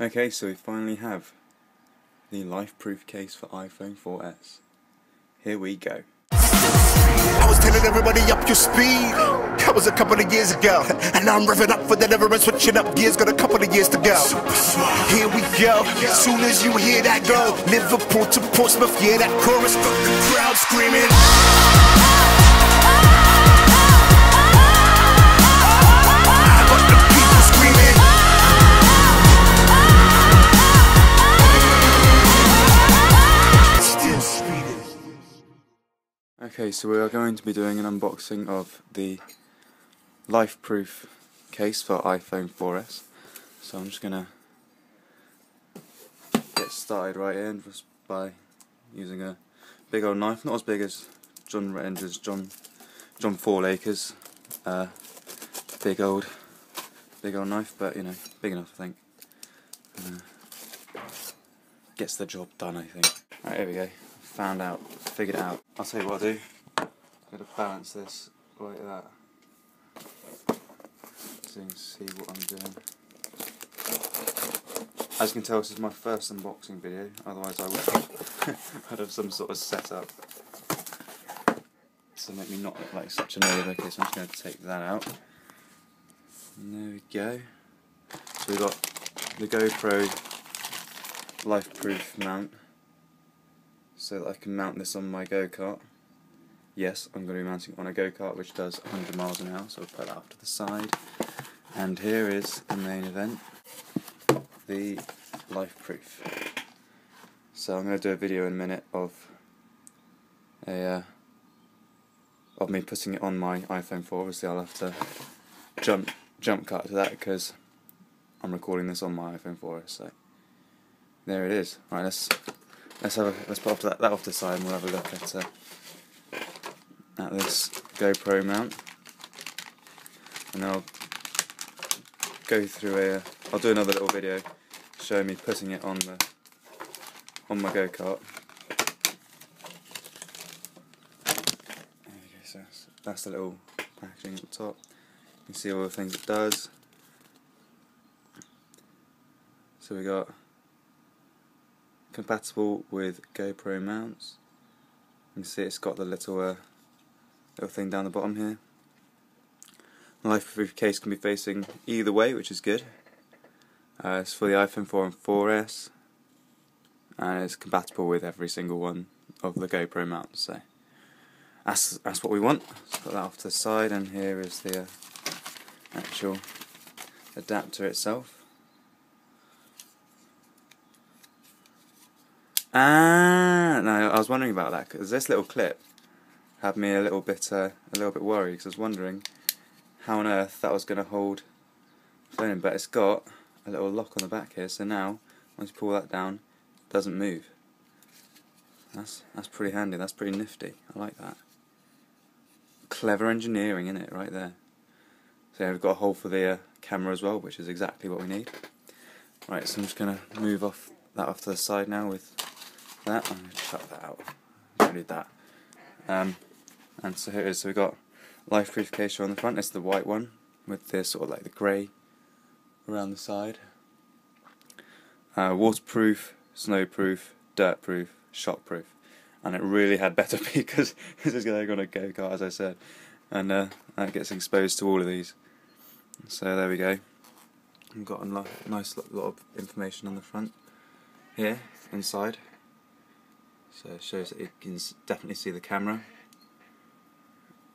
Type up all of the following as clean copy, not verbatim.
Okay, so we finally have the LifeProof case for iPhone 4S. Here we go. I was telling everybody up your speed. That was a couple of years ago. And now I'm revving up for the never and switching up gears. Got a couple of years to go. Here we go. As soon as you hear that go, Liverpool to Portsmouth, yeah, that chorus got the crowd screaming. I got the people screaming. Still speeding. Okay, so we are going to be doing an unboxing of the LifeProof case for iPhone 4S. So I'm just gonna get started right in just by using a big old knife, not as big as John Fourlaker's big old knife, but you know, big enough I think. Gets the job done, I think. Right, here we go. Figured it out. I'll tell you what I'll do. I'm gonna balance this like that, so you can see what I'm doing. As you can tell, this is my first unboxing video, otherwise I would I'd have some sort of setup to make me not look like such a nerd. Okay, so I'm just going to take that out. And there we go. So we've got the GoPro LifeProof mount, so that I can mount this on my go-kart. Yes, I'm going to be mounting it on a go-kart which does 100 miles an hour, so I'll put that off to the side. And here is the main event, the LifeProof. So I'm going to do a video in a minute of me putting it on my iPhone 4. Obviously I'll have to jump cut to that because I'm recording this on my iPhone 4. So there it is. Right, let's put that off to the side and we'll have a look at this GoPro mount, and I'll go through I'll do another little video showing me putting it on my go-kart. There we go, so that's the little packaging at the top. You can see all the things it does. So we got compatible with GoPro mounts. You can see it's got the little thing down the bottom here. The LifeProof case can be facing either way, which is good. It's for the iPhone 4 and 4S, and it's compatible with every single one of the GoPro mounts. So that's what we want. Let's put that off to the side, and here is the actual adapter itself. No, I was wondering about that because this little clip had me a little bit worried, because I was wondering how on earth that was going to hold the phone in, but it's got a little lock on the back here, so now once you pull that down, it doesn't move. That's pretty handy. That's pretty nifty. I like that. Clever engineering in it, right there. So yeah, we've got a hole for the camera as well, which is exactly what we need. Right, so I'm just going to move that off to the side now with that. I'm going to chuck that out. Don't need that. And so here it is. So we've got LifeProof case on the front. It's the white one with this sort of like the grey around the side. Waterproof, snowproof, dirtproof, shockproof, and it really had better be because this is going on a go-kart, as I said, and that gets exposed to all of these. So there we go. We've got a nice lot of information on the front here, inside. So it shows that you can definitely see the camera.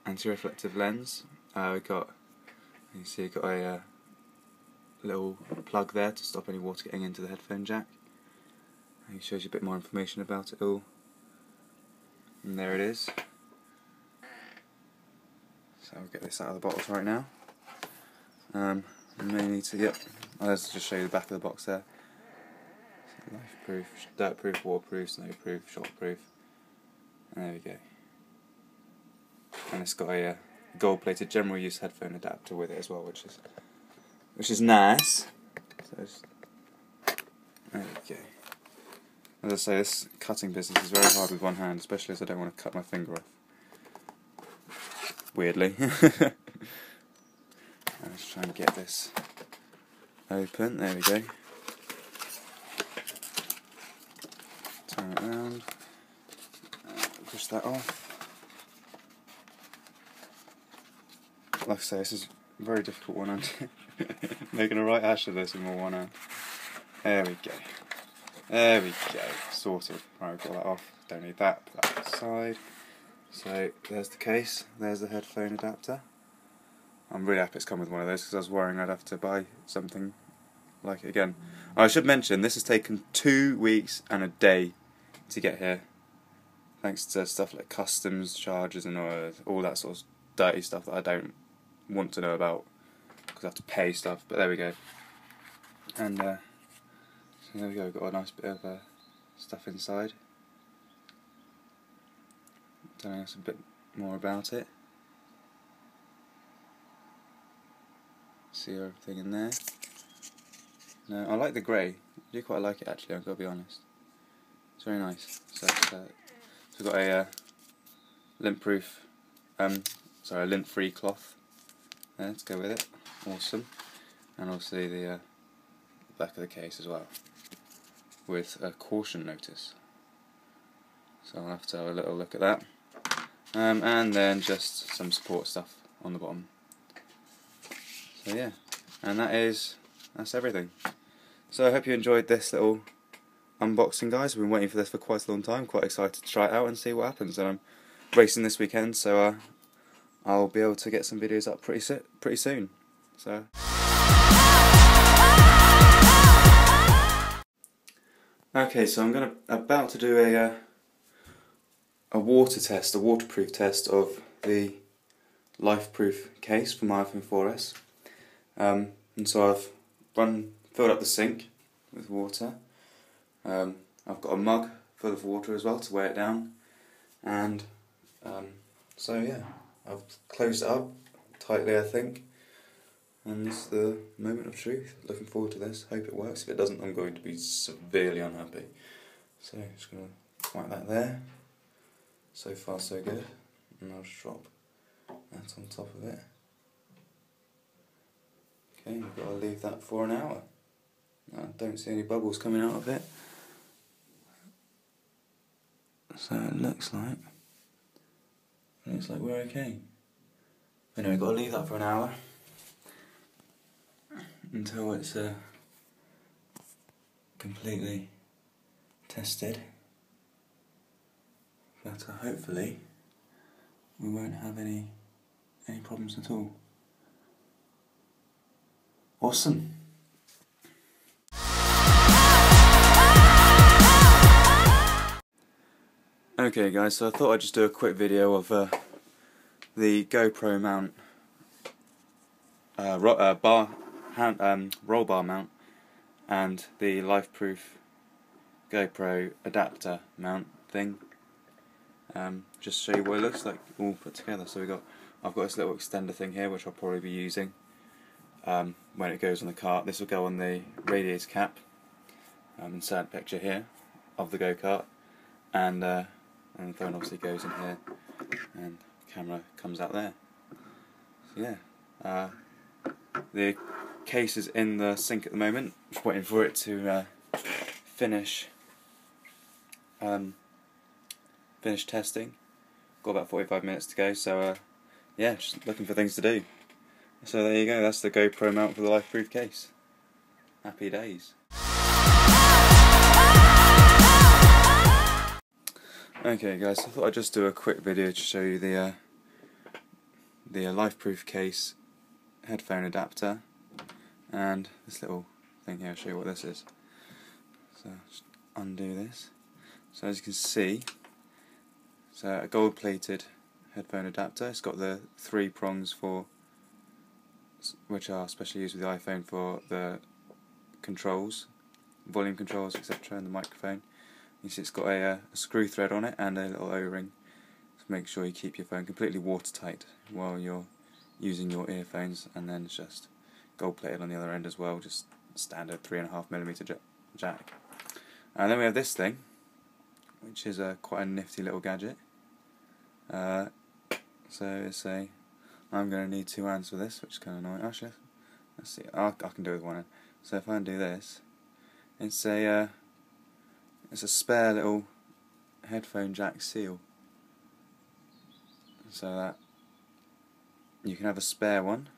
Anti-reflective lens. You can see we've got a little plug there to stop any water getting into the headphone jack. And it shows you a bit more information about it all. And there it is. So I'll get this out of the box right now. I may need to, I'll just show you the back of the box there. So LifeProof, dirtproof, waterproof, snowproof, shockproof. And there we go. And it's got a gold-plated general use headphone adapter with it as well, which is nice. So there we go. As I say, this cutting business is very hard with one hand, especially as I don't want to cut my finger off. Weirdly. Let's try and get this open. There we go. around, push that off. Like I say, this is a very difficult one. I'm making a right ash of this with my one hand. There we go. There we go. Sorted. Right, we've got that off. Don't need that. Put that aside. So there's the case. There's the headphone adapter. I'm really happy it's come with one of those because I was worrying I'd have to buy something like it again. I should mention this has taken 2 weeks and a day to get here, thanks to stuff like customs charges and all that sort of dirty stuff that I don't want to know about because I have to pay stuff. But there we go. And so there we go. We've got a nice bit of stuff inside, telling us a bit more about it. See everything in there. No, I like the grey. I do quite like it actually, I've got to be honest. It's very nice. So we've got a lint-proof, a lint-free cloth there to go with it. Awesome. And also the back of the case as well, with a caution notice. So I'll have to have a little look at that. And then just some support stuff on the bottom. So yeah, and that's everything. So I hope you enjoyed this little unboxing, guys. I've been waiting for this for quite a long time. Quite excited to try it out and see what happens. And I'm racing this weekend, so I'll be able to get some videos up pretty soon. So okay, so I'm about to do a water test, a waterproof test of the LifeProof case for my iPhone 4S. And so I've filled up the sink with water. I've got a mug full of water as well to weigh it down. And so yeah, I've closed it up tightly, I think. And this is the moment of truth. Looking forward to this. Hope it works. If it doesn't, I'm going to be severely unhappy. So just going to whack that there. So far so good. And I'll just drop that on top of it. Okay, we've got to leave that for an hour. I don't see any bubbles coming out of it. So it looks like we're okay. Anyway, we've got to leave that for an hour until it's completely tested. But hopefully we won't have any problems at all. Awesome. Okay guys, so I thought I'd just do a quick video of the GoPro mount, roll bar mount, and the LifeProof GoPro adapter mount thing. Just show you what it looks like all put together. So I've got this little extender thing here which I'll probably be using when it goes on the cart. This will go on the radiator cap. Insert a picture here of the go-kart, and the phone obviously goes in here, and the camera comes out there. So yeah, the case is in the sink at the moment, just waiting for it to finish testing. Got about 45 minutes to go, so yeah, just looking for things to do. So there you go, that's the GoPro mount for the LifeProof case. Happy days. Okay guys, so I thought I'd just do a quick video to show you the LifeProof case headphone adapter and this little thing here. I'll show you what this is. So just undo this. So as you can see, it's a gold plated headphone adapter. It's got the 3 prongs which are specially used with the iPhone for the controls, volume controls, etc., and the microphone. You see it's got a screw thread on it and a little O-ring to make sure you keep your phone completely watertight while you're using your earphones, and then it's just gold plated on the other end as well, just standard 3.5mm jack. And then we have this thing, which is quite a nifty little gadget. So I'm going to need 2 hands for this, which is kind of annoying. Actually, let's see, I can do it with one hand. So if I undo this, it's a spare little headphone jack seal, so that you can have a spare one,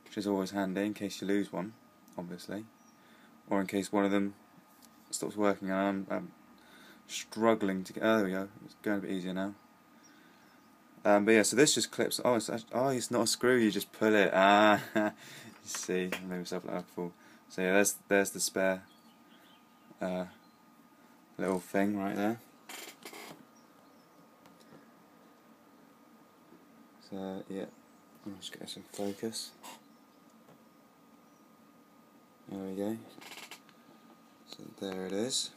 which is always handy in case you lose one, obviously, or in case one of them stops working and I'm struggling to get. Oh, there we go. It's going a bit easier now. But yeah, so this just clips. Oh, it's not a screw. You just pull it. Ah, you see, I made myself look like a fool. So yeah, there's the spare little thing right there. So yeah, I'll just get some focus. There we go. So there it is,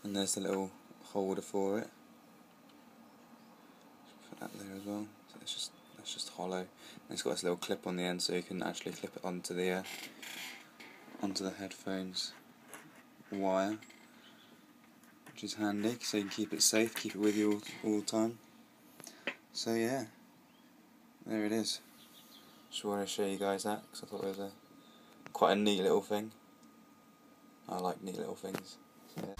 and there's the little holder for it. Put that there as well. So it's just hollow. And it's got this little clip on the end, so you can actually clip it onto the headphones wire, which is handy, so you can keep it safe, keep it with you all the time. So yeah, there it is. Just wanted to show you guys that because I thought it was quite a neat little thing. I like neat little things. So, yeah.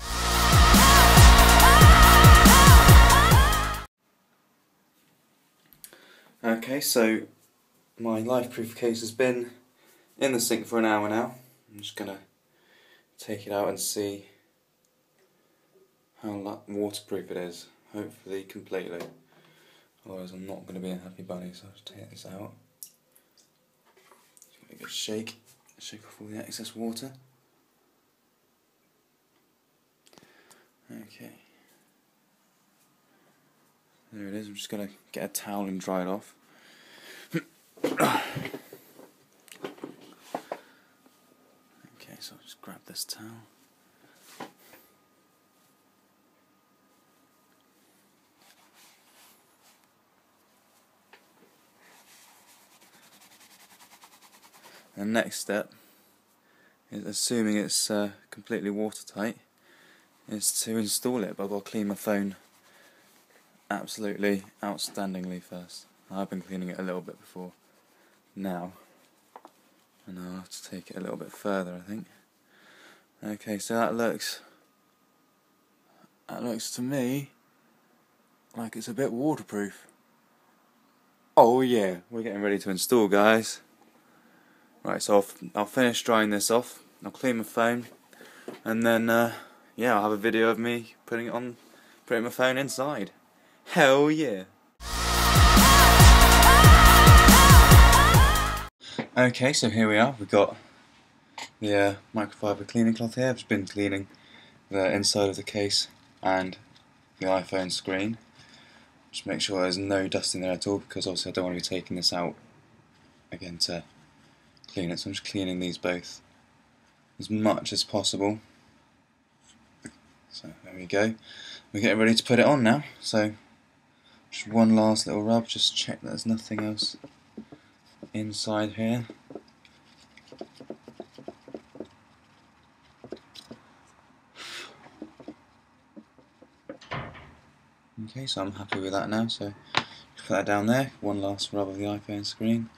Okay, so my LifeProof case has been in the sink for an hour now. I'm just gonna take it out and see how waterproof it is. Hopefully completely. Otherwise I'm not going to be a happy bunny, so I'll just take this out. Just give it a good shake off all the excess water. Okay. There it is. I'm just going to get a towel and dry it off. Okay, so I'll just grab this towel. The next step is, assuming it's completely watertight, is to install it, but I've got to clean my phone absolutely outstandingly first. I've been cleaning it a little bit before now, and I'll have to take it a little bit further, I think. Okay, so that looks to me like it's a bit waterproof. Oh yeah, we're getting ready to install, guys. Right, so I'll finish drying this off, I'll clean my phone, and then yeah, I'll have a video of me putting my phone inside. Hell yeah! Okay, so here we are. We've got the microfiber cleaning cloth here. I've just been cleaning the inside of the case and the iPhone screen. Just make sure there's no dust in there at all, because obviously I don't want to be taking this out again to clean it, so I'm just cleaning these both as much as possible. So there we go. We're getting ready to put it on now. So just one last little rub, just check that there's nothing else inside here. Okay, so I'm happy with that now, so put that down there. One last rub of the iPhone screen.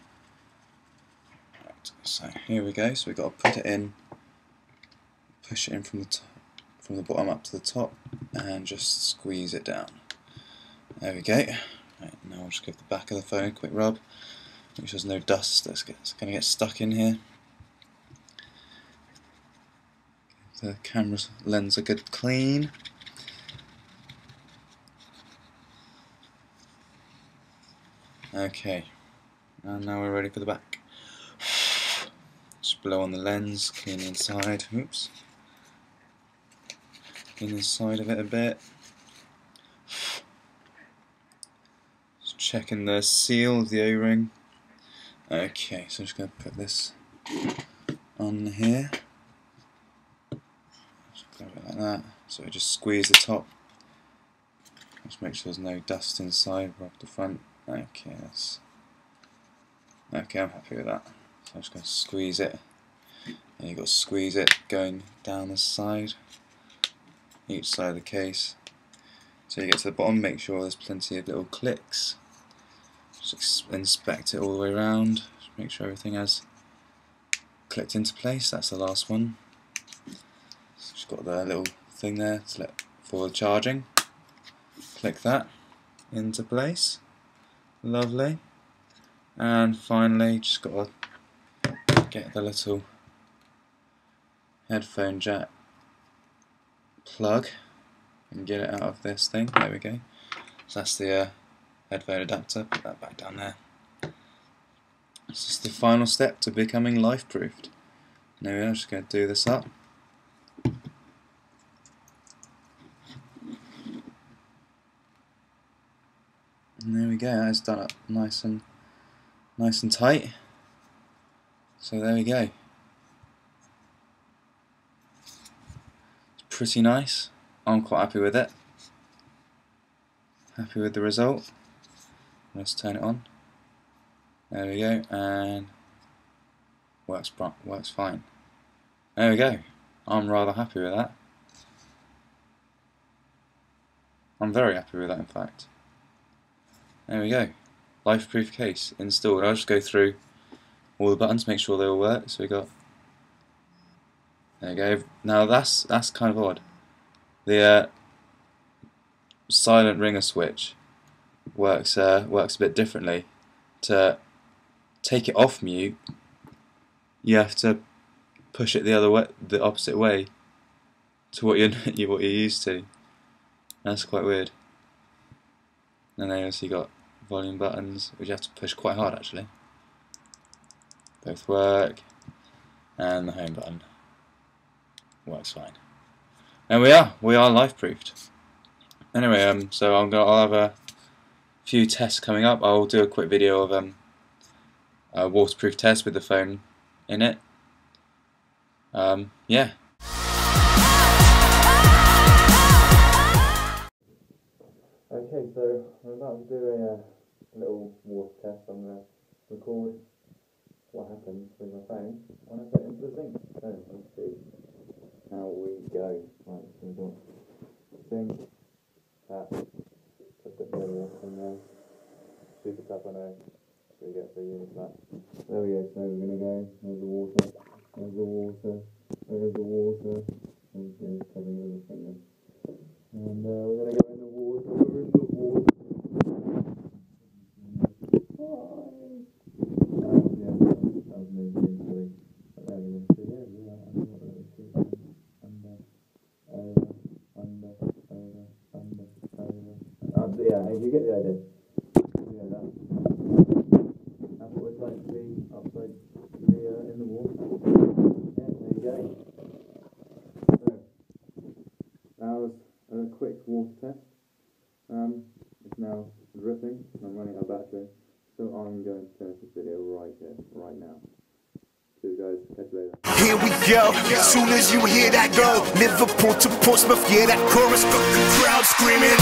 Right, so here we go. So we've got to put it in, push it in from the top, from the bottom up to the top, and just squeeze it down. There we go. Right, now I'll just give the back of the phone a quick rub. Make sure there's no dust that's going to get stuck in here. Give the camera lens a good clean. Okay, and now we're ready for the back. Just blow on the lens, clean the inside. Oops. Clean the side of it a bit. Just checking the seal of the O-ring. Okay, so I'm just going to put this on here. Just grab it like that. So we just squeeze the top. Just make sure there's no dust inside. Rub the front. Okay, okay, I'm happy with that. So I'm just going to squeeze it. And you've got to squeeze it going down the side, each side of the case. So you get to the bottom, make sure there's plenty of little clicks. Just inspect it all the way around. Just make sure everything has clicked into place. That's the last one. So just got the little thing there to let for charging. Click that into place. Lovely. And finally, just got to get the little headphone jack plug and get it out of this thing. There we go. So that's the headphone adapter. Put that back down there. It's just the final step to becoming life-proofed. Now we are just going to do this up. And there we go. That's done up nice and tight. So there we go. It's pretty nice. I'm quite happy with it. Happy with the result. Let's turn it on. There we go, and works fine. There we go. I'm rather happy with that. I'm very happy with that, in fact. There we go. LifeProof case installed. I'll just go through all the buttons, make sure they all work. So we got. There we go. Now that's kind of odd. The silent ringer switch works a bit differently. To take it off mute, you have to push it the other way, the opposite way to what you're used to. That's quite weird. And then also you got volume buttons, which you have to push quite hard actually. Both work, and the home button works fine. And we are life-proofed. Anyway, so I'll have a few tests coming up. I'll do a quick video of a waterproof test with the phone in it. Yeah. Okay, so I'm about to do a little water test. I'm going to record what happens with my phone when I put it into the sink. So let's see how we go. Right, so we've got sink, tap, put the water in there, super tap on there. We get the unit back. There we go, so we're going to go, there's the water, there's the water, there's the water, and it's covering everything then. And we're going to go in the water, we're in the water. Yeah, that was me being silly. But there we go, so yeah, under. Yeah, you get the idea. That's what it's like to be upside in the water. Yeah, there you go. So, that was a quick water test. It's now dripping. I'm running out of battery. So I'm going to finish this video right here, right now. Cheers guys, catch you later. Here we go. As soon as you hear that go, Liverpool to Portsmouth, yeah, that chorus, got the crowd screaming.